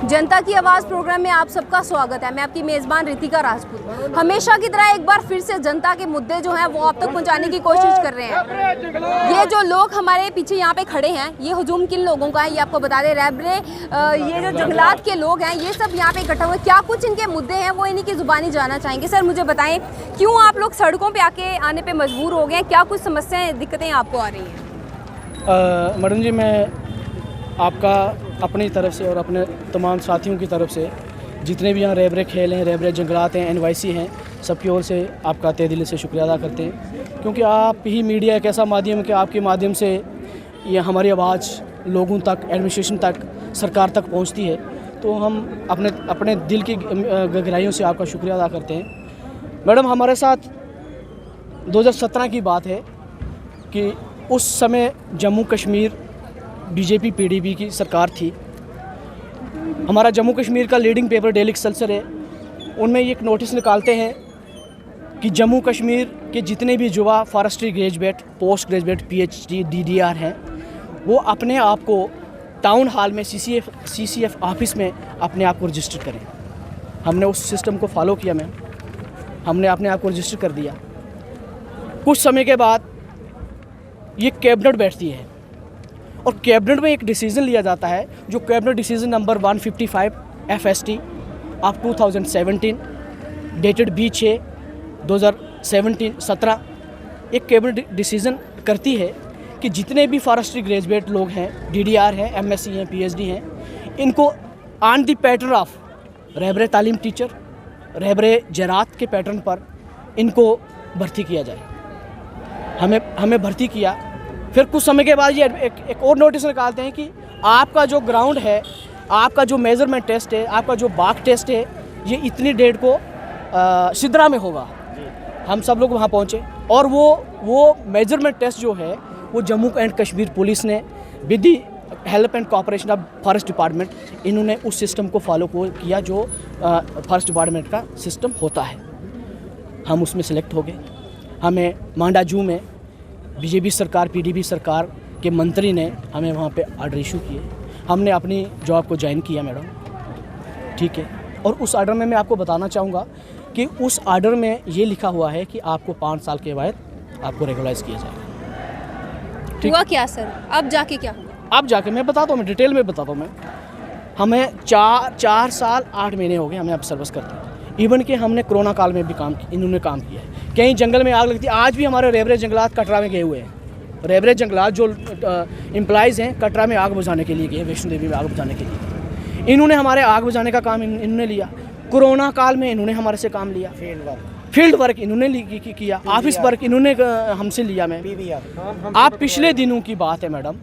जनता की आवाज़ प्रोग्राम में आप सबका स्वागत है। मैं आपकी मेज़बान रितिका राजपूत। हमेशा की तरह एक बार फिर से जनता के मुद्दे जो हैं वो आप तक पहुंचाने की कोशिश कर रहे हैं। ये जो लोग हमारे पीछे यहाँ पे खड़े हैं, ये हुजूम किन लोगों का है ये आपको बता दें। रैबरे, ये जो जंगलात के लोग हैं, ये सब यहाँ पे इकट्ठा हुए। क्या कुछ इनके मुद्दे हैं वो इन्हीं की ज़ुबानी जानना चाहेंगे। सर मुझे बताएं, क्यों आप लोग सड़कों पर आने पर मजबूर हो गए? क्या कुछ समस्याएँ, दिक्कतें आपको आ रही हैं? मैडम जी, मैं आपका अपनी तरफ से और अपने तमाम साथियों की तरफ से, जितने भी यहाँ रैबरे खेल हैं, रैबरे जंगलात हैं, NYC हैं, सबकी ओर से आपका तहे दिल से शुक्रिया अदा करते हैं। क्योंकि आप ही मीडिया एक ऐसा माध्यम है कि आपके माध्यम से ये हमारी आवाज़ लोगों तक, एडमिनिस्ट्रेशन तक, सरकार तक पहुँचती है। तो हम अपने दिल की गहराइयों से आपका शुक्रिया अदा करते हैं। मैडम, हमारे साथ 2017 की बात है कि उस समय जम्मू कश्मीर BJP PDP की सरकार थी। हमारा जम्मू कश्मीर का लीडिंग पेपर डेली एक्सेलसियर है, उनमें ये एक नोटिस निकालते हैं कि जम्मू कश्मीर के जितने भी युवा forestry graduate, post graduate, PhD, DDR हैं, वो अपने आप को टाउन हॉल में CCF ऑफिस में अपने आप को रजिस्टर करें। हमने उस सिस्टम को फॉलो किया मैम, हमने अपने आप को रजिस्टर कर दिया। कुछ समय के बाद ये कैबिनेट बैठती है और कैबिनेट में एक डिसीज़न लिया जाता है, जो cabinet decision number 155 FST of 2017 dated 20/6/2017 एक कैबिनेट डिसीज़न करती है कि जितने भी फॉरेस्ट्री ग्रेजुएट लोग हैं, DDR हैं, MSc हैं, PhD हैं, इनको ऑन द पैटर्न ऑफ रैबरे तालीम टीचर, रैबरे ज़राअत के पैटर्न पर इनको भर्ती किया जाए। हमें भर्ती किया। फिर कुछ समय के बाद ये एक और नोटिस निकालते हैं कि आपका जो ग्राउंड है, आपका जो मेज़रमेंट टेस्ट है, आपका जो बाग टेस्ट है, ये इतनी डेट को सिद्रा में होगा। हम सब लोग वहाँ पहुँचे और वो मेज़रमेंट टेस्ट जो है वो जम्मू एंड कश्मीर पुलिस ने with the help and cooperation of forest department, इन्होंने उस सिस्टम को फॉलो किया जो फॉरेस्ट डिपार्टमेंट का सिस्टम होता है। हम उसमें सेलेक्ट हो गए। हमें मांडा जू में BJP सरकार, PDP सरकार के मंत्री ने हमें वहाँ पे ऑर्डर इशू किए। हमने अपनी जॉब को ज्वाइन किया मैडम, ठीक है। और उस ऑर्डर में मैं आपको बताना चाहूँगा कि उस ऑर्डर में ये लिखा हुआ है कि आपको 5 साल के बाद आपको रेगुलाइज किया जाएगा। हुआ क्या सर? अब जाके क्या? अब जाके मैं बताता हूँ, मैं डिटेल में बताता हूँ। मैं हमें 4 साल 8 महीने हो गए हमें अब सर्विस करते हैं। इवन कि हमने कोरोना काल में भी इन्होंने काम किया है। कहीं जंगल में आग लगती है। आज भी हमारे रैबरे जंगलात कटरा में गए हुए हैं। रैबरे जंगलात जो एम्प्लॉइज़ हैं कटरा में आग बुझाने के लिए गए, वैष्णो देवी में आग बुझाने के लिए। इन्होंने हमारे आग बुझाने का काम इन्होंने लिया। कोरोना काल में इन्होंने हमारे से काम लिया। फील्ड वर्क इन्होंने किया। ऑफिस वर्क इन्होंने हमसे लिया। मैं आप पिछले दिनों की बात है मैडम,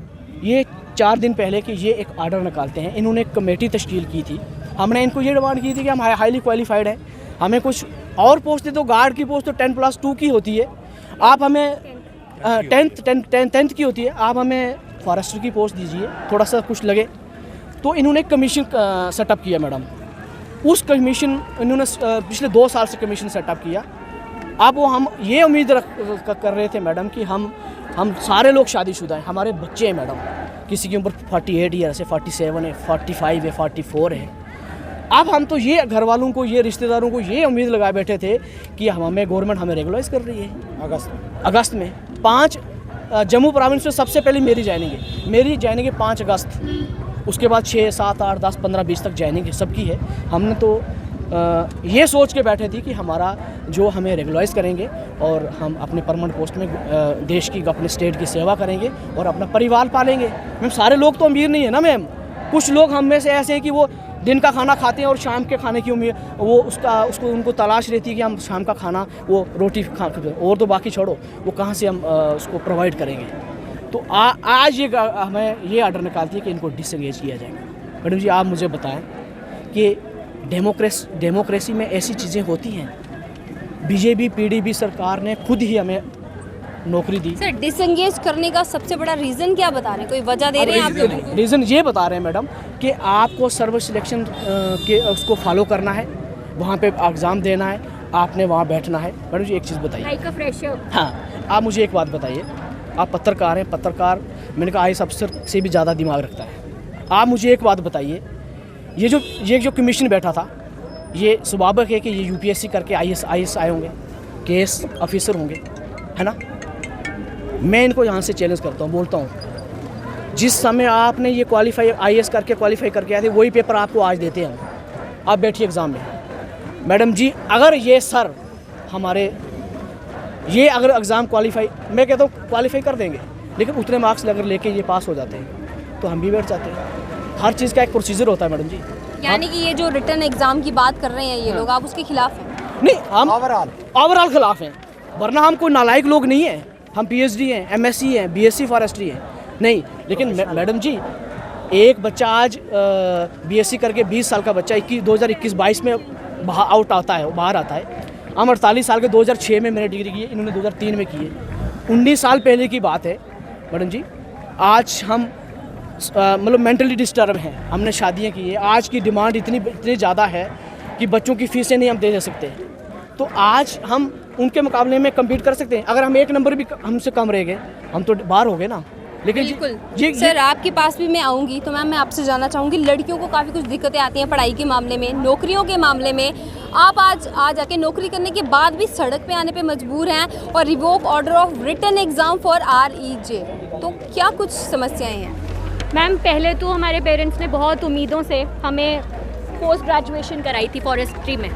ये 4 दिन पहले कि ये एक ऑर्डर निकालते हैं। इन्होंने एक कमेटी तश्कील की थी। हमने इनको ये डिमांड की थी कि हम हाईली क्वालिफाइड हैं, हमें कुछ और पोस्ट दे दो। गार्ड की पोस्ट तो 10+2 की होती है, आप हमें 10th की होती है, आप हमें फॉरेस्टर की पोस्ट दीजिए, थोड़ा सा कुछ लगे। तो इन्होंने एक कमीशन सेटअप किया मैडम। उस कमीशन इन्होंने पिछले 2 साल से कमीशन सेटअप किया। अब वो हम ये उम्मीद कर रहे थे मैडम कि हम सारे लोग शादीशुदा हैं, हमारे बच्चे हैं मैडम। किसी की उम्र 48 ईयर है, 47 है, 45 है, 44 है। अब हम तो ये घर वालों को, ये रिश्तेदारों को ये उम्मीद लगाए बैठे थे कि गवर्नमेंट हमें रेगुलाइज कर रही है। अगस्त में 5 जम्मू प्रोविंस में सबसे पहले मेरी ज्वाइनिंग है 5 अगस्त। उसके बाद 6, 7, 8, 10, 15, 20 तक ज्वाइनिंग है, सबकी है। हमने तो ये सोच के बैठे थे कि हमारा जो हमें रेगुलाइज करेंगे और हम अपने परमानेंट पोस्ट में देश की, अपने स्टेट की सेवा करेंगे और अपना परिवार पालेंगे। मैम, सारे लोग तो अमीर नहीं है ना मैम। कुछ लोग हम में से ऐसे हैं कि वो दिन का खाना खाते हैं और शाम के खाने की उम्मीद, वो उनको तलाश रहती है कि हम शाम का खाना, वो रोटी खा, और तो बाकी छोड़ो, वो कहाँ से हम उसको प्रोवाइड करेंगे। तो आज ये हमें ये ऑर्डर निकालती है कि इनको डिसएंगेज किया जाएगा। मैडम जी, आप मुझे बताएं कि डेमोक्रेसी में ऐसी चीज़ें होती हैं। BJP PDP सरकार ने खुद ही हमें नौकरी दी। सर, डिसएंगेज करने का सबसे बड़ा रीज़न क्या बता रहे हैं? कोई वजह दे रहे हैं आप? रीज़न ये बता रहे हैं मैडम कि आपको सर्विस सिलेक्शन के उसको फॉलो करना है, वहाँ पे एग्ज़ाम देना है, आपने वहाँ बैठना है। मैडम जी, एक चीज़ बताइए। हाँ, आप मुझे एक बात बताइए, आप पत्रकार हैं। पत्रकार, मैंने कहा IAS अफसर से भी ज़्यादा दिमाग रखता है। आप मुझे एक बात बताइए ये जो कमीशन बैठा था, ये स्वाभाविक है कि ये यूपीएससी करके आईएएस आए होंगे, केएस ऑफिसर होंगे, है ना। मैं इनको यहाँ से चैलेंज करता हूँ, बोलता हूँ जिस समय आपने ये आईएएस करके क्वालिफाई करके आए थे, वही पेपर आपको आज देते हैं। आप बैठिए एग्ज़ाम में। मैडम जी, अगर ये सर हमारे ये अगर एग्ज़ाम क्वालिफाई, मैं कहता हूँ क्वालिफाई कर देंगे, लेकिन उतने मार्क्स अगर लेके ये पास हो जाते हैं तो हम भी बैठ जाते हैं। हर चीज़ का एक प्रोसीजर होता है मैडम जी। यानी कि ये जो रिटर्न एग्जाम की बात कर रहे हैं ये लोग, आप उसके खिलाफ हैं? नहीं, हम ओवरऑल खिलाफ हैं, वरना हम कोई नालायक लोग नहीं हैं। हम पीएचडी हैं, एमएससी हैं, बीएससी फॉरेस्ट्री हैं, नहीं। लेकिन मैडम जी, एक बच्चा आज बीएससी करके 20 साल का बच्चा 2021-22 में बाहर आता है। हम 48 साल के 2006 में मैंने डिग्री की है, इन्होंने 2003 में की है। 19 साल पहले की बात है मैडम जी। आज हम मतलब मेंटली डिस्टर्ब हैं, हमने शादियां की है। आज की डिमांड इतनी ज़्यादा है कि बच्चों की फीसें नहीं हम दे सकते। तो आज हम उनके मुकाबले में कम्पीट कर सकते हैं। अगर हम एक नंबर भी हमसे कम रह गए, हम तो बाहर हो गए ना। लेकिन बिल्कुल सर, आपके पास भी मैं आऊँगी, तो मैम मैं आपसे जानना चाहूँगी, लड़कियों को काफ़ी कुछ दिक्कतें आती हैं पढ़ाई के मामले में, नौकरियों के मामले में। आप आज जाके नौकरी करने के बाद भी सड़क पे आने पे मजबूर हैं और revoke order of written exam for REJ, तो क्या कुछ समस्याएं हैं? मैम, पहले तो हमारे पेरेंट्स ने बहुत उम्मीदों से हमें पोस्ट ग्रेजुएशन कराई थी फॉरेस्ट्री में,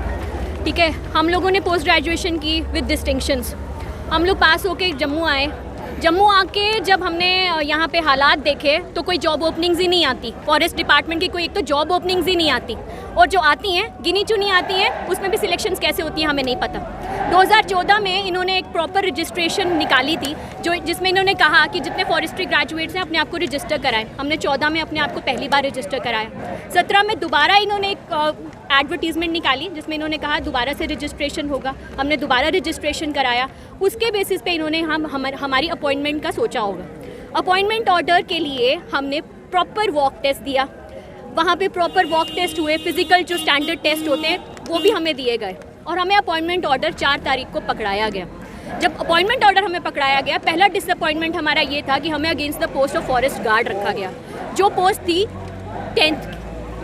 ठीक है। हम लोगों ने पोस्ट ग्रेजुएशन की विद डिस्टिंक्शंस। हम लोग पास होके जम्मू आए। जम्मू आके जब हमने यहाँ पे हालात देखे तो कोई जॉब ओपनिंग्स ही नहीं आती। फॉरेस्ट डिपार्टमेंट की कोई एक तो जॉब ओपनिंग्स ही नहीं आती, और जो आती हैं गिनी चुनी आती हैं, उसमें भी सिलेक्शंस कैसे होती हैं हमें नहीं पता। 2014 में इन्होंने एक प्रॉपर रजिस्ट्रेशन निकाली थी जिसमें इन्होंने कहा कि जितने फॉरेस्ट्री ग्रेजुएट्स हैं अपने आप को रजिस्टर कराएं। हमने 14 में अपने आप को पहली बार रजिस्टर कराया। 17 में दोबारा इन्होंने एक एडवर्टीज़मेंट निकाली जिसमें इन्होंने कहा दोबारा से रजिस्ट्रेशन होगा। हमने दोबारा रजिस्ट्रेशन कराया। उसके बेसिस पे इन्होंने हमारी अपॉइंटमेंट का सोचा होगा। अपॉइंटमेंट ऑर्डर के लिए हमने प्रॉपर वॉक टेस्ट दिया, वहाँ पे प्रॉपर वॉक टेस्ट हुए, फिजिकल जो स्टैंडर्ड टेस्ट होते हैं वो भी हमें दिए गए, और हमें अपॉइंटमेंट ऑर्डर 4 तारीख को पकड़ाया गया। जब अपॉइंटमेंट ऑर्डर हमें पकड़ाया गया, पहला डिसअपॉइंटमेंट हमारा ये था कि हमें against the post of forest guard रखा गया, जो पोस्ट थी 10th,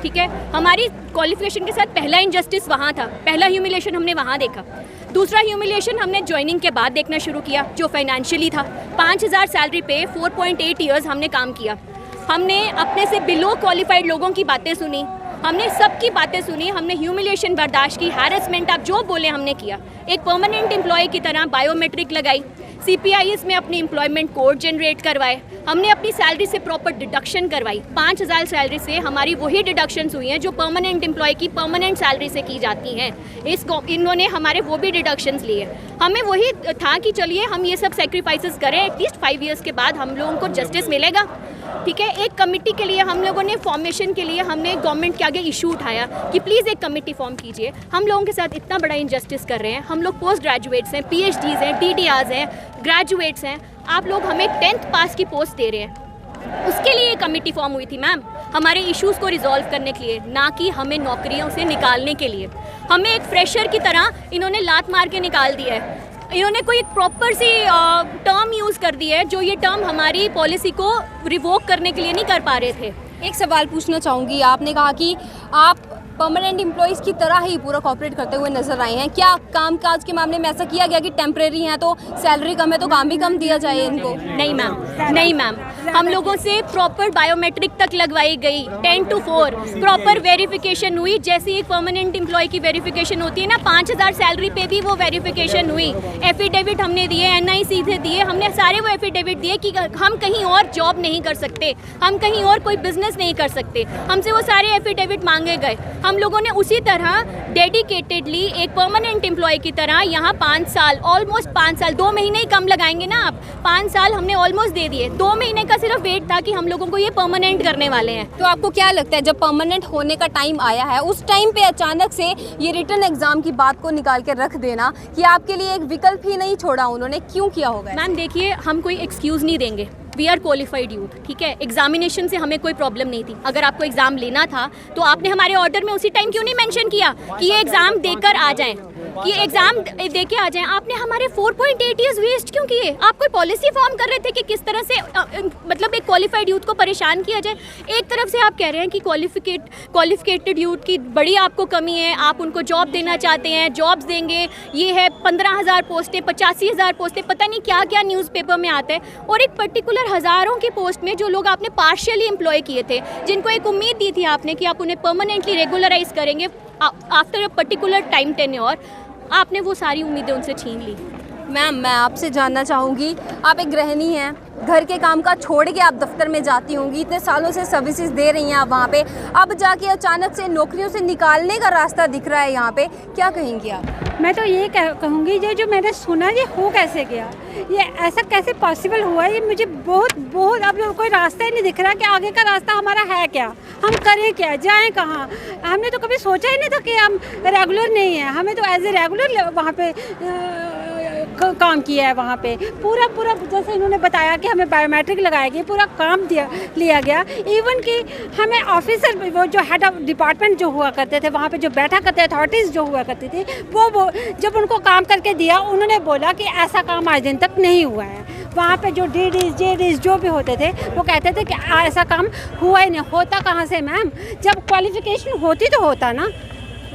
ठीक है। हमारी क्वालिफिकेशन के साथ पहला इनजस्टिस वहाँ था, पहला ह्यूमिलेशन हमने वहाँ देखा। दूसरा ह्यूमिलेशन हमने ज्वाइनिंग के बाद देखना शुरू किया, जो फाइनेंशियली था। 5000 सैलरी पे 4.8 ईयर्स हमने काम किया। हमने अपने से बिलो क्वालिफाइड लोगों की बातें सुनी, हमने सबकी बातें सुनी, हमने ह्यूमिलेशन बर्दाश्त की, हैरेसमेंट आप जो बोले हमने किया। एक परमानेंट एम्प्लॉय की तरह बायोमेट्रिक लगाई, CPIS में अपनी एम्प्लॉयमेंट कोड जनरेट करवाए, हमने अपनी सैलरी से प्रॉपर डिडक्शन करवाई। 5000 सैलरी से हमारी वही डिडक्शंस हुई हैं जो परमानेंट एम्प्लॉय की परमानेंट सैलरी से की जाती हैं। इन्होंने हमारे वो भी डिडक्शंस लिए। हमें वही था कि चलिए हम ये सब सेक्रीफाइसेस करें, एटलीस्ट 5 ईयर्स के बाद हम लोगों को जस्टिस मिलेगा, ठीक है। एक कमेटी के लिए हम लोगों ने फॉर्मेशन के लिए हमने गवर्नमेंट के आगे इशू उठाया कि प्लीज़ एक कमेटी फॉर्म कीजिए। हम लोगों के साथ इतना बड़ा इनजस्टिस कर रहे हैं, हम लोग पोस्ट ग्रेजुएट्स हैं, PhDs हैं, DDRs हैं, ग्रेजुएट्स हैं, आप लोग हमें 10th पास की पोस्ट दे रहे हैं। उसके लिए एक कमेटी फॉर्म हुई थी मैम, हमारे इश्यूज़ को रिजॉल्व करने के लिए, ना कि हमें नौकरियों से निकालने के लिए। हमें एक फ्रेशर की तरह इन्होंने लात मार के निकाल दिया है। इन्होंने कोई एक प्रॉपर सी टर्म यूज़ कर दी है, जो ये टर्म हमारी पॉलिसी को रिवोक करने के लिए नहीं कर पा रहे थे। एक सवाल पूछना चाहूँगी, आपने कहा कि आप परमानेंट एम्प्लॉइज़ की तरह ही पूरा कॉपरेट करते हुए नजर आए हैं। क्या काम काज के मामले में ऐसा किया गया कि टेम्परेरी हैं तो सैलरी कम है तो काम भी कम दिया जाए इनको? नहीं मैम, नहीं मैम, हम लोगों से प्रॉपर बायोमेट्रिक तक लगवाई गई, 10 to 4 प्रॉपर वेरिफिकेशन हुई। जैसे एक परमानेंट एम्प्लॉय की वेरिफिकेशन होती है ना, 5000 सैलरी पे भी वो वेरिफिकेशन हुई। एफिडेविट हमने दिए, NIC से दिए, हमने सारे वो एफिडेविट दिए कि हम कहीं और जॉब नहीं कर सकते, हम कहीं और कोई बिजनेस नहीं कर सकते। हमसे वो सारे एफिडेविट मांगे गए। हम लोगों ने उसी तरह डेडिकेटेडली एक परमानेंट एम्प्लॉय की तरह यहाँ 5 साल, ऑलमोस्ट 5 साल, 2 महीने ही कम लगाएंगे ना आप, 5 साल हमने ऑलमोस्ट दे दिए। 2 महीने का सिर्फ वेट था कि हम लोगों को ये परमानेंट करने वाले हैं। तो आपको क्या लगता है जब परमानेंट होने का टाइम आया है, उस टाइम पे अचानक से ये रिटन एग्जाम की बात को निकाल के रख देना कि आपके लिए एक विकल्प ही नहीं छोड़ा उन्होंने, क्यों किया होगा? मैम देखिए, हम कोई एक्सक्यूज़ नहीं देंगे, वी आर क्वालिफाइड यूथ, ठीक है। एग्जामिनेशन से हमें कोई प्रॉब्लम नहीं थी। अगर आपको एग्जाम लेना था तो आपने हमारे ऑर्डर में उसी टाइम क्यों नहीं मेंशन किया कि ये एग्जाम देकर आ जाएं? कि एग्ज़ाम दे के आ जाएं। आपने हमारे 4.8 ईयर्स वेस्ट क्यों किए? आप कोई पॉलिसी फॉर्म कर रहे थे कि किस तरह से मतलब एक क्वालिफाइड यूथ को परेशान किया जाए। एक तरफ से आप कह रहे हैं कि क्वालिफिकेटेड यूथ की बड़ी आपको कमी है, आप उनको जॉब देना चाहते हैं, जॉब्स देंगे, ये है 15,000 पोस्टें, 85,000 पोस्टें, पता नहीं क्या क्या न्यूज़पेपर में आता है। और एक पर्टिकुलर हज़ारों की पोस्ट में जो लोग आपने पार्शियली एम्प्लॉय किए थे, जिनको एक उम्मीद दी थी आपने कि आप उन्हें परमानेंटली रेगुलराइज करेंगे after a particular time tenure, आपने वो सारी उम्मीदें उनसे छीन ली। मैम, मैं आपसे जानना चाहूँगी, आप एक गृहिणी हैं, घर के काम का छोड़ के आप दफ्तर में जाती होंगी, इतने सालों से सर्विसेज दे रही हैं आप वहाँ पे, अब जाके अचानक से नौकरियों से निकालने का रास्ता दिख रहा है यहाँ पे, क्या कहेंगी आप? मैं तो ये कहूँगी, ये जो मैंने सुना ये हो कैसे गया, ये ऐसा कैसे पॉसिबल हुआ, ये मुझे बहुत अब कोई रास्ता ही नहीं दिख रहा कि आगे का रास्ता हमारा है क्या, हम करें क्या, जाएं कहाँ। हमने तो कभी सोचा ही नहीं था कि हम रेगुलर नहीं हैं, हमें तो एज ए रेगुलर वहाँ पे काम किया है। वहाँ पे पूरा जैसे इन्होंने बताया कि हमें बायोमेट्रिक लगाया गया, पूरा काम लिया गया। इवन कि हमें ऑफिसर, वो जो हेड ऑफ डिपार्टमेंट जो हुआ करते थे वहाँ पे, जो बैठा करते अथॉरिटीज़ जो हुआ करती थी, वो जब उनको काम करके दिया, उन्होंने बोला कि ऐसा काम आज दिन तक नहीं हुआ है। वहाँ पे जो डीडीज जेडीज जो भी होते थे वो कहते थे कि ऐसा काम हुआ ही नहीं। होता कहाँ से मैम, जब क्वालिफिकेशन होती तो होता ना,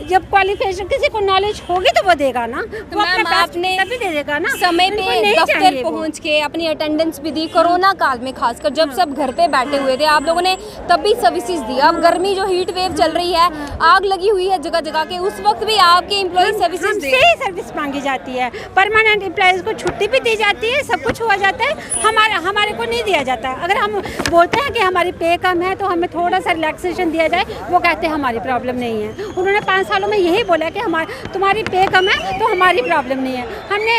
जब क्वालिफिकेशन किसी को नॉलेज होगी तो वो देगा ना, तो वो अपने आपने तभी दे देगा ना। समय पे दफ्तर पहुंच के अपनी अटेंडेंस भी दी, कोरोना काल में खासकर जब सब घर पे बैठे हुए थे, आप लोगों ने तब भी सर्विसेज दी। अब गर्मी जो हीट वेव चल रही है, आग लगी हुई है जगह जगह के, उस वक्त भी आपके एम्प्लॉय सर्विसेज दे, ही सर्विस मांगी जाती है। परमानेंट एम्प्लॉयज़ को छुट्टी भी दी जाती है, सब कुछ हुआ जाता है, हमारे को नहीं दिया जाता। अगर हम बोलते हैं कि हमारी पे कम है तो हमें थोड़ा सा रिलैक्सेशन दिया जाए, वो कहते हैं हमारी प्रॉब्लम नहीं है। उन्होंने 5 सालों में यही बोला कि तुम्हारी पे कम है तो हमारी प्रॉब्लम नहीं है। हमें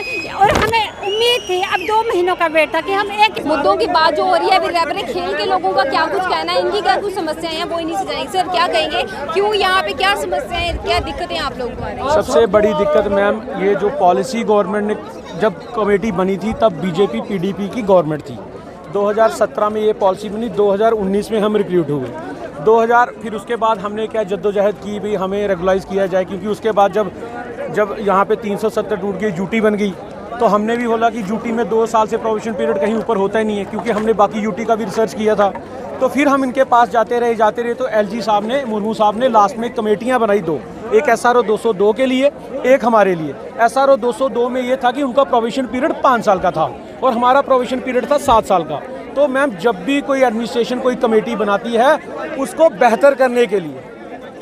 उम्मीद थी, अब 2 महीनों का वेट था कि हम एक मुद्दों की बात जो हो रही है अभी रैबरे खेल के लोगों का क्या कुछ कहना है, इनकी क्या कुछ समस्याएं हैं, वो इन्हीं से जाएंगे। सर क्या कहेंगे, क्यों यहाँ पे क्या समस्याएं, क्या दिक्कतें आप लोगों को आ रही हैं? सबसे बड़ी दिक्कत मैम, ये जो पॉलिसी गवर्नमेंट ने जब कमेटी बनी थी तब बीजेपी पीडीपी की गवर्नमेंट थी। 2017 में ये पॉलिसी बनी, 2019 में हम रिक्रूट हुए, 2000 फिर उसके बाद हमने क्या जद्दोजहद की भी हमें रेगुलाइज किया जाए, क्योंकि उसके बाद जब यहाँ पे 370 टूट गई, यूटी बन गई, तो हमने भी बोला कि यूटी में 2 साल से प्रोविजन पीरियड कहीं ऊपर होता ही नहीं है, क्योंकि हमने बाकी यूटी का भी रिसर्च किया था। तो फिर हम इनके पास जाते रहे तो एलजी साहब ने, मुर्मू साहब ने लास्ट में कमेटियाँ बनाई 2, एक SRO 202 के लिए, एक हमारे लिए। SRO 202 में ये था कि उनका प्रोविजन पीरियड 5 साल का था और हमारा प्रोविजन पीरियड था 7 साल का। तो मैम, जब भी कोई एडमिनिस्ट्रेशन कोई कमेटी बनाती है उसको बेहतर करने के लिए,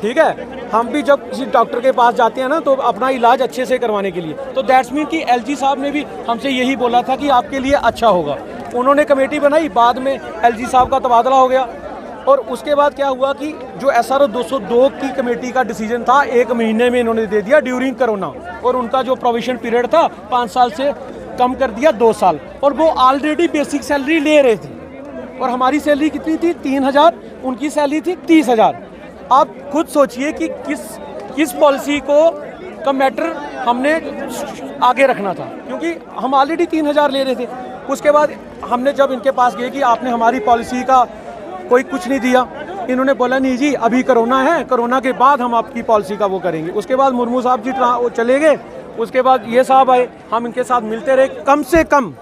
ठीक है, हम भी जब किसी डॉक्टर के पास जाते हैं ना तो अपना इलाज अच्छे से करवाने के लिए, तो दैट्स मीन कि एलजी साहब ने भी हमसे यही बोला था कि आपके लिए अच्छा होगा। उन्होंने कमेटी बनाई, बाद में एलजी साहब का तबादला हो गया और उसके बाद क्या हुआ कि जो SRO 202 की कमेटी का डिसीजन था 1 महीने में इन्होंने दे दिया ड्यूरिंग कोरोना, और उनका जो प्रोविजन पीरियड था 5 साल से कम कर दिया 2 साल, और वो ऑलरेडी बेसिक सैलरी ले रहे थे और हमारी सैलरी कितनी थी 3,000, उनकी सैलरी थी 30,000। आप खुद सोचिए कि किस पॉलिसी का मैटर हमने आगे रखना था, क्योंकि हम ऑलरेडी 3,000 ले रहे थे। उसके बाद हमने जब इनके पास गए कि आपने हमारी पॉलिसी का कोई कुछ नहीं दिया, इन्होंने बोला नहीं जी अभी कोरोना है, कोरोना के बाद हम आपकी पॉलिसी का वो करेंगे। उसके बाद मुर्मू साहब जी चले गए, उसके बाद ये साहब आए, हम इनके साथ मिलते रहे। कम से कम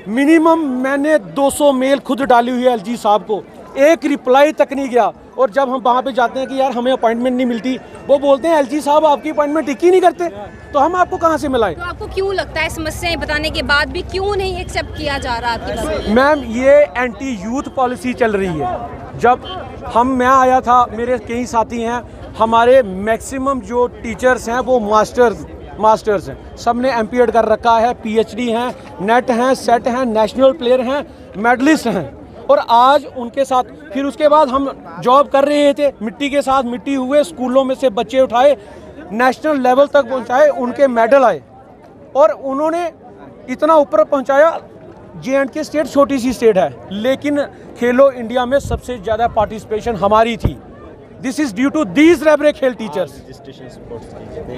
मिनिमम मैंने 200 मेल खुद डाली हुई है एलजी साहब को, एक रिप्लाई तक नहीं गया। और जब हम वहाँ पे जाते हैं कि यार हमें अपॉइंटमेंट नहीं मिलती, वो बोलते हैं एलजी साहब आपकी अपॉइंटमेंट टिक ही नहीं करते, तो हम आपको कहाँ से मिलाएं। तो आपको क्यों लगता है समस्याएं बताने के बाद भी क्यों नहीं एक्सेप्ट किया जा रहा आपकी बात? मैम, ये एंटी यूथ पॉलिसी चल रही है। जब मैं आया था, मेरे कई साथी हैं, हमारे मैक्सिमम जो टीचर्स हैं वो मास्टर्स हैं, सब ने MPEd कर रखा है, PhD हैं, नेट हैं, सेट हैं, नेशनल प्लेयर हैं, मेडलिस्ट हैं, और आज उनके साथ फिर उसके बाद हम जॉब कर रहे थे, मिट्टी के साथ मिट्टी हुए, स्कूलों में से बच्चे उठाए, नेशनल लेवल तक पहुंचाए, उनके मेडल आए और उन्होंने इतना ऊपर पहुंचाया। J&K स्टेट छोटी सी स्टेट है, लेकिन खेलो इंडिया में सबसे ज़्यादा पार्टिसिपेशन हमारी थी। This is due to these रेबरे खेल टीचर्स।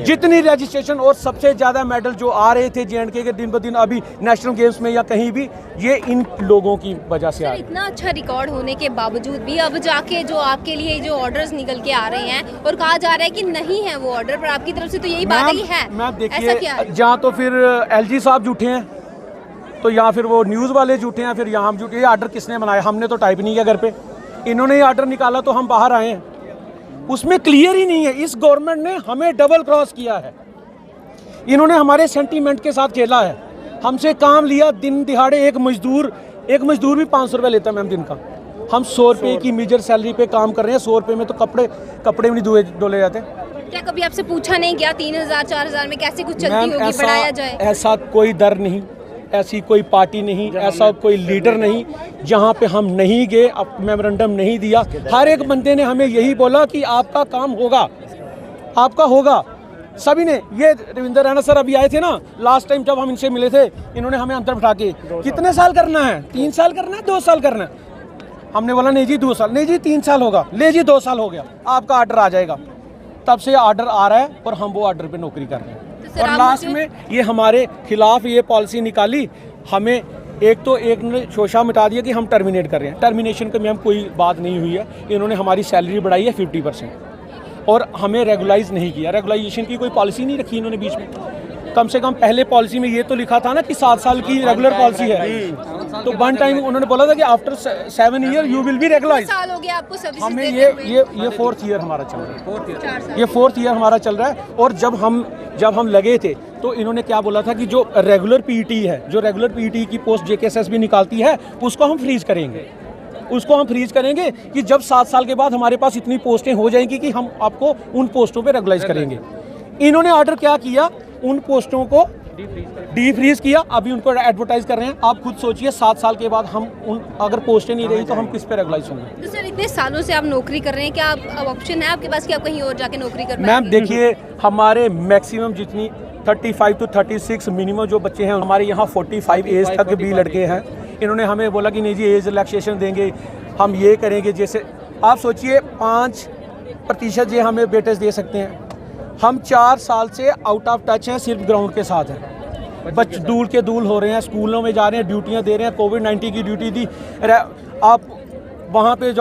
जितनी रजिस्ट्रेशन और सबसे ज़्यादा मेडल जो आ रहे थे JNK के दिन ब दिन अभी नेशनल गेम्स में या कहीं भी, ये इन लोगों की वजह से आ रहे हैं। इतना अच्छा रिकॉर्ड होने के बावजूद भी अब जाके जो आपके लिए जो ऑर्डर्स निकल के आ रहे हैं और कहा जा रहा है कि नहीं है वो ऑर्डर, पर आपकी तरफ से तो यही बात ही है। मैम ऐसा क्या देखिए, है? जहाँ तो फिर LG साहब झूठे हैं, तो यहाँ फिर वो न्यूज़ वाले झूठे हैं, फिर यहाँ हम झूठे। ये ऑर्डर किसने बनाया? हमने तो टाइप नहीं किया घर पे, इन्होंने ये ऑर्डर निकाला तो हम बाहर आए हैं। उसमें क्लियर ही नहीं है। इस गवर्नमेंट ने हमें डबल क्रॉस किया है, इन्होंने हमारे सेंटीमेंट के साथ खेला है। हमसे काम लिया दिन दिहाड़े, एक मजदूर भी 500 रुपये लेता है मैम दिन का। हम 100 रुपये की मीजर सैलरी पे काम कर रहे हैं। 100 रुपये में तो कपड़े भी नहीं डोले जाते। क्या कभी आपसे पूछा नहीं गया 3000 4000 में कैसे कुछ चलती होगी, बढ़ाया जाए? ऐसा कोई दर नहीं, ऐसी कोई पार्टी नहीं, ऐसा कोई लीडर नहीं जहाँ पे हम नहीं गए, मेमोरेंडम नहीं दिया। हर एक बंदे ने हमें यही बोला कि आपका काम होगा, आपका होगा। सभी ने, ये रविंद्र रैना सर अभी आए थे ना लास्ट टाइम जब हम इनसे मिले थे, इन्होंने हमें अंदर बिठा के कितने साल करना है? 3 साल करना है, 2 साल करना है? हमने बोला नहीं जी 2 साल, नहीं जी 3 साल होगा, ले जी 2 साल हो गया, आपका ऑर्डर आ जाएगा। तब से ऑर्डर आ रहा है और हम वो ऑर्डर पे नौकरी कर रहे हैं। और लास्ट में ये हमारे खिलाफ ये पॉलिसी निकाली, हमें एक ने शोषा मिटा दिया कि हम टर्मिनेट कर रहे हैं। टर्मिनेशन का मैम कोई बात नहीं हुई है। इन्होंने हमारी सैलरी बढ़ाई है 50% और हमें रेगुलाइज नहीं किया। रेगुलाइजेशन की कोई पॉलिसी नहीं रखी इन्होंने बीच में। कम से कम पहले पॉलिसी में ये तो लिखा था ना कि 7 साल की रेगुलर पॉलिसी है, तो वन टाइम उन्होंने बोला था कि after 7 year you will be regularise. साल हो गया आपको सर्विसेज हमें देते हुए? ये 4th ईयर हमारा चल रहा है, ये 4th ईयर हमारा चल रहा है। और जब हम लगे थे तो इन्होंने क्या बोला था कि जो रेगुलर पीटी है, जो रेगुलर पीटी की पोस्ट JKSS भी निकालती है, उसको हम फ्रीज करेंगे। उसको हम फ्रीज करेंगे कि जब 7 साल के बाद हमारे पास इतनी पोस्टें हो जाएंगी कि हम आपको उन पोस्टों पे रेगुलाइज करेंगे। इन्होंने ऑर्डर क्या किया? उन पोस्टों को डी फ्रीज किया, अभी उनको एडवर्टाइज कर रहे हैं। आप खुद सोचिए 7 साल के बाद हम अगर पोस्टें नहीं रही तो हम किस पे रेगुलाइज होंगे? तो सर इतने सालों से आप नौकरी कर रहे हैं, क्या अब ऑप्शन है आपके पास कि आप कहीं और जाके नौकरी कर मैम पाएंगे? देखिए, हमारे मैक्सिमम जितनी 35 to 36 मिनिमम जो बच्चे हैं, हमारे यहाँ 45 एज तक भी लड़के हैं। इन्होंने हमें बोला कि नहीं जी एज रिलैक्सेशन देंगे, हम ये करेंगे। जैसे आप सोचिए 5% ये हमें बेटेज दे सकते हैं। हम 4 साल से आउट ऑफ टच हैं, सिर्फ ग्राउंड के साथ हैं। बच्चे दूर के दूर हो रहे हैं, स्कूलों में जा रहे हैं, ड्यूटियां दे रहे हैं। कोविड-19 की ड्यूटी दी, आप वहाँ पे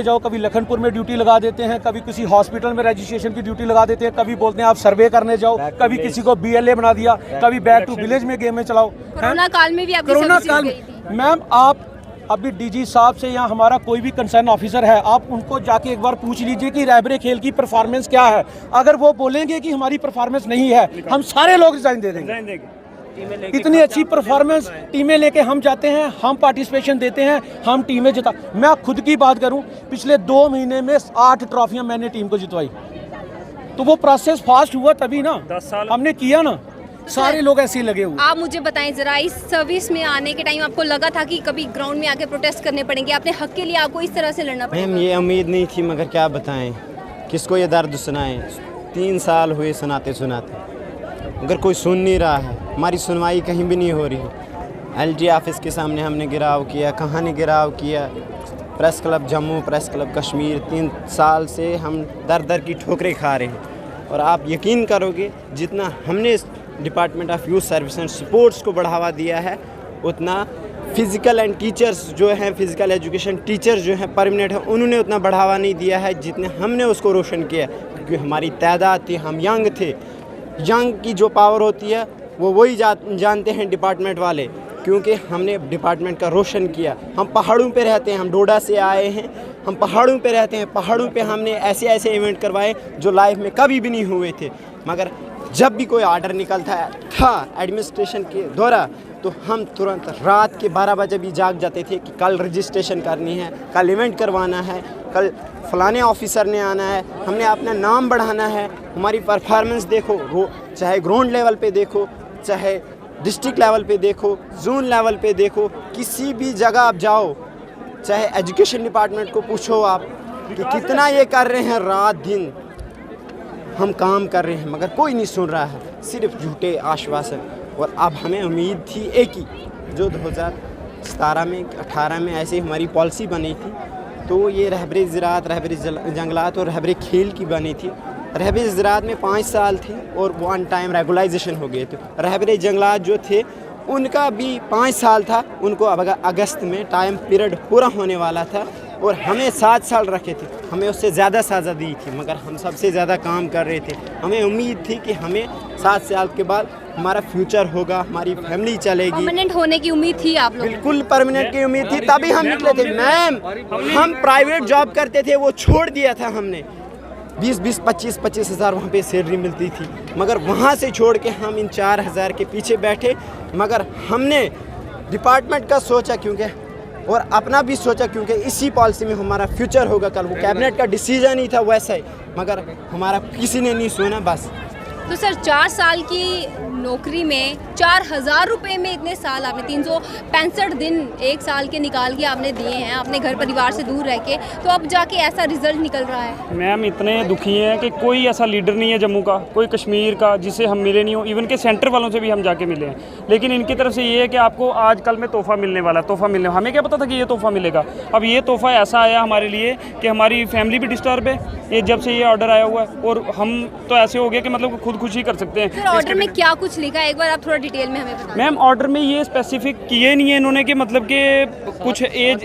जाओ, कभी लखनपुर में ड्यूटी लगा देते हैं, कभी किसी हॉस्पिटल में रजिस्ट्रेशन की ड्यूटी लगा देते हैं, कभी बोलते हैं आप सर्वे करने जाओ, कभी किसी को BLA बना दिया, कभी बैक टू विलेज में गेम में चलाओ। कोरोना काल में भी आपकी कोरोना सर्विस काल हो में गई थी। मैम आप अभी DG साहब से या हमारा कोई भी कंसर्न ऑफिसर है, आप उनको जाके एक बार पूछ लीजिए कि रैबरे खेल की परफॉर्मेंस क्या है। अगर वो बोलेंगे कि हमारी परफॉर्मेंस नहीं है, हम सारे लोग रिजाइन दे देंगे। इतनी अच्छी परफॉर्मेंस टीमें लेके हम जाते हैं, हम पार्टिसिपेशन देते हैं, हम टीमें जिता। मैं खुद की बात करूं, पिछले 2 महीने में 8 ट्रॉफियां मैंने टीम को जितवाई। तो वो प्रोसेस फास्ट हुआ तभी ना, 10 साल हमने किया ना। सारे लोग ऐसे ही लगे हुए। आप मुझे बताएं जरा, इस सर्विस में आने के टाइम आपको लगा था कि कभी ग्राउंड में आके प्रोटेस्ट करने पड़ेंगे, अपने हक के लिए आपको इस तरह से लड़ना मैम पड़ेगा? ये उम्मीद नहीं थी, मगर क्या बताएं, किसको ये दर्द सुनाएं। 3 साल हुए सुनाते मगर कोई सुन नहीं रहा है। हमारी सुनवाई कहीं भी नहीं हो रही है। LG ऑफिस के सामने हमने गिराव किया, कहाँ ने गिराव किया, press club Jammu, press club Kashmir. 3 साल से हम दर दर की ठोकरें खा रहे हैं। और आप यकीन करोगे, जितना हमने department of youth service and sports को बढ़ावा दिया है, उतना फिज़िकल एंड टीचर्स जो हैं, फिज़िकल एजुकेशन टीचर्स जो हैं परमानेंट हैं, उन्होंने उतना बढ़ावा नहीं दिया है जितने हमने उसको रोशन किया। क्योंकि हमारी तादाद थी, हम यंग थे। यंग की जो पावर होती है वो वही जानते हैं डिपार्टमेंट वाले, क्योंकि हमने डिपार्टमेंट का रोशन किया। हम पहाड़ों पे रहते हैं, हम डोडा से आए हैं, हम पहाड़ों पे रहते हैं। पहाड़ों पे हमने ऐसे ऐसे इवेंट करवाए जो लाइफ में कभी भी नहीं हुए थे। मगर जब भी कोई ऑर्डर निकलता था एडमिनिस्ट्रेशन के द्वारा, तो हम तुरंत रात के 12 बजे भी जाग जाते थे कि कल रजिस्ट्रेशन करनी है, कल इवेंट करवाना है, कल फलाने ऑफिसर ने आना है, हमने अपना नाम बढ़ाना है। हमारी परफॉर्मेंस देखो, चाहे ग्राउंड लेवल पे देखो, चाहे डिस्ट्रिक्ट लेवल पे देखो, जोन लेवल पे देखो, किसी भी जगह आप जाओ, चाहे एजुकेशन डिपार्टमेंट को पूछो आप कि कितना ये कर रहे हैं। रात दिन हम काम कर रहे हैं, मगर कोई नहीं सुन रहा है, सिर्फ झूठे आश्वासन। और अब हमें उम्मीद थी एक ही, जो 2017 में 18 में ऐसे हमारी पॉलिसी बनी थी, तो ये रहबरे ज़राअत, रहबरे जंगलात और रहबरे खेल की बनी थी। रहबरे ज़राअत में 5 साल थे और वन टाइम रेगुलाइजेशन हो गए थे। रहबरे जंगलात जो थे उनका भी 5 साल था, उनको अब अगस्त में टाइम पीरियड पूरा होने वाला था और हमें 7 साल रखे थे। हमें उससे ज़्यादा सज़ा दी थी, मगर हम सबसे ज़्यादा काम कर रहे थे। हमें उम्मीद थी कि हमें 7 साल के बाद हमारा फ्यूचर होगा, हमारी फैमिली चलेगी। परमानेंट होने की उम्मीद थी आप लोगों को? बिल्कुल परमानेंट की उम्मीद थी, तभी हम निकले थे। मैम, हम प्राइवेट जॉब करते थे, वो छोड़ दिया था हमने। 20-20, 25-25 हज़ार वहाँ पे सैलरी मिलती थी, मगर वहाँ से छोड़ के हम इन 4,000 के पीछे बैठे। मगर हमने डिपार्टमेंट का सोचा क्योंकि और अपना भी सोचा, क्योंकि इसी पॉलिसी में हमारा फ्यूचर होगा कल। वो कैबिनेट का डिसीजन ही था वैसा ही, मगर हमारा किसी ने नहीं सुना बस। तो सर 4 साल की नौकरी में 4,000 रुपये में इतने साल आपने 365 दिन 1 साल के निकाल के आपने दिए हैं अपने घर परिवार से दूर रह के, तो अब जाके ऐसा रिजल्ट निकल रहा है। मैम इतने दुखी हैं कि कोई ऐसा लीडर नहीं है जम्मू का, कोई कश्मीर का जिसे हम मिले नहीं हो। इवन के सेंटर वालों से भी हम जाके मिले हैं, लेकिन इनकी तरफ से ये है कि आपको आज कल में तोहफ़ा मिलने वाला है, तोहफ़ा मिलने। हमें क्या पता था कि ये तोहफ़ा मिलेगा। अब ये तोहफ़ा ऐसा आया हमारे लिए कि हमारी फैमिली भी डिस्टर्ब है ये जब से ये ऑर्डर आया हुआ है, और हम तो ऐसे हो गए कि मतलब खुदकुशी कर सकते हैं। फिर ऑर्डर में क्या कुछ लिखा है, एक बार आप थोड़ा डिटेल में हमें बताएं। मैम ऑर्डर में ये स्पेसिफिक किए नहीं है इन्होंने कि मतलब कि कुछ एज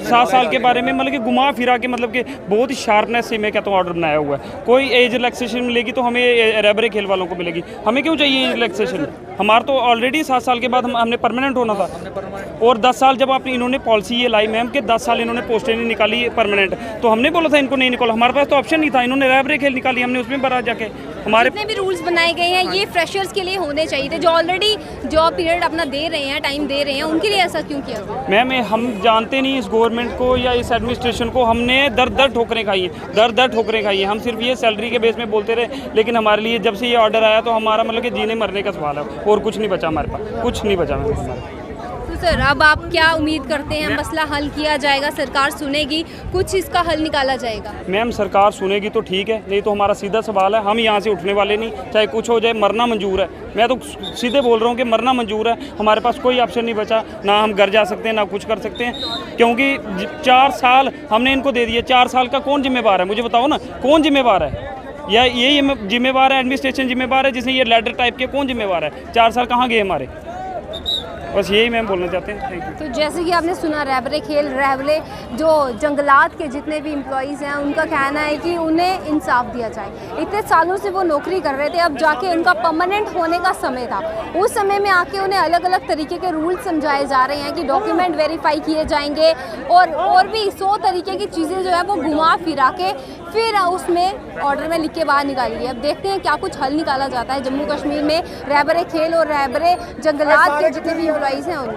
7 साल के बारे में मतलब कि घुमा फिरा के मतलब कि बहुत ही शार्पनेस से मैं कहता हूँ ऑर्डर बनाया हुआ है। कोई एज रिलैक्सेशन मिलेगी तो हमें रहबरे खेल वालों को मिलेगी, हमें क्यों चाहिए एज रिलैक्सेशन? हमारा तो ऑलरेडी 7 साल के बाद हमने परमानेंट होना था। और 10 साल जब आपने इन्होंने पॉलिसी ये लाई मैम कि 10 साल इन्होंने पोस्टें नहीं निकाली परमानेंट, तो हमने बोला था इनको नहीं निकाला। हमारे पास तो ऑप्शन नहीं था, इन्होंने रहबरे खेल निकाली, हमने उसमें भरा जाके। हमारे जितने भी रूल्स बनाए गए हैं ये फ्रेशर्स के लिए होने चाहिए थे, जो ऑलरेडी जॉब पीरियड अपना दे रहे हैं, टाइम दे रहे हैं, उनके लिए ऐसा क्यों किया? मैम हम जानते नहीं इस गवर्नमेंट को या इस एडमिनिस्ट्रेशन को। हमने दर ठोकरें खाई हैं, दर ठोकरें खाई हैं। हम सिर्फ ये सैलरी के बेस में बोलते रहे, लेकिन हमारे लिए जब से ये ऑर्डर आया तो हमारा मतलब कि जीने मरने का सवाल है, और कुछ नहीं बचा हमारे पास, कुछ नहीं बचा मैम। तो सर अब आप क्या उम्मीद करते हैं, मसला हल किया जाएगा, सरकार सुनेगी, कुछ इसका हल निकाला जाएगा? मैम सरकार सुनेगी तो ठीक है, नहीं तो हमारा सीधा सवाल है, हम यहाँ से उठने वाले नहीं, चाहे कुछ हो जाए, मरना मंजूर है। मैं तो सीधे बोल रहा हूँ कि मरना मंजूर है। हमारे पास कोई ऑप्शन नहीं बचा, ना हम घर जा सकते हैं ना कुछ कर सकते हैं, क्योंकि 4 साल हमने इनको दे दिए। 4 साल का कौन जिम्मेवार है, मुझे बताओ ना, कौन जिम्मेवार है? या ये जिम्मेवार है एडमिनिस्ट्रेशन जिम्मेवार है, जिसने ये लेटर टाइप के कौन जिम्मेवार है? 4 साल कहाँ गए हमारे? बस यही मैम बोलना चाहते हैं। Thank you. तो जैसे कि आपने सुना, रहबरे खेल, रहबरे जो जंगलात के जितने भी एम्प्लॉयज़ हैं उनका कहना है कि उन्हें इंसाफ दिया जाए। इतने सालों से वो नौकरी कर रहे थे, अब जाके उनका परमानेंट होने का समय था। उस समय में आके उन्हें अलग अलग तरीके के रूल समझाए जा रहे हैं कि डॉक्यूमेंट वेरीफाई किए जाएंगे और भी 100 तरीके की चीज़ें जो है वो घुमा फिरा के फिर उसमें ऑर्डर में लिख के बाहर निकाली है। अब देखते हैं क्या कुछ हल निकाला जाता है जम्मू कश्मीर में रहबरे खेल और रहबरे जंगलात के जितने भी एम्प्लॉयज़ हैं उनका।